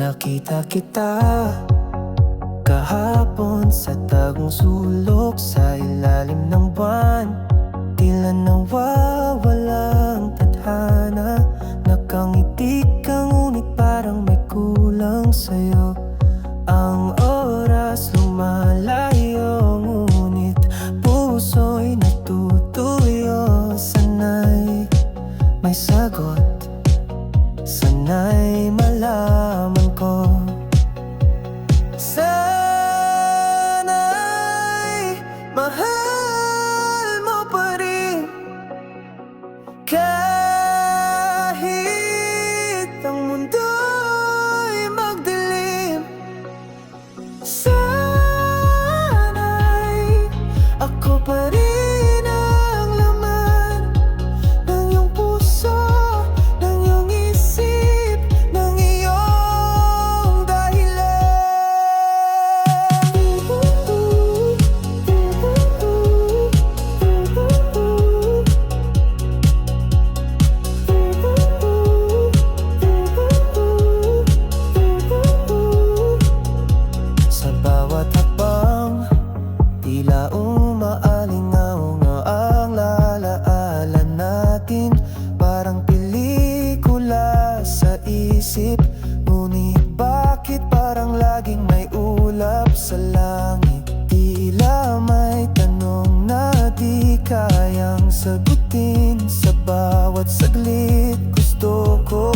Nakita kita kahapon sa tagong sulok sa ilalim ng buwan. Tila nawawalang tadhana. Nakangiti ka ngunit parang may kulang sa'yo. Ang oras lumalayo, ngunit puso'y natutuyo. Sana'y may sagot, sana'y malaman ko. Sana'y mahal mo pa rin, kahit ang mundo'y magdilim. Sana'y ako pa rin ang laman ng iyong puso, ng iyong isip, ng iyong dahilan. Sa bawat hakbang, tila umaalingaw na ang lalaala natin. Parang pelikula sa isip, ngunit bakit parang laging may ulap sa langit? Tila may tanong na di kayang sagutin. Sa bawat saglit gusto ko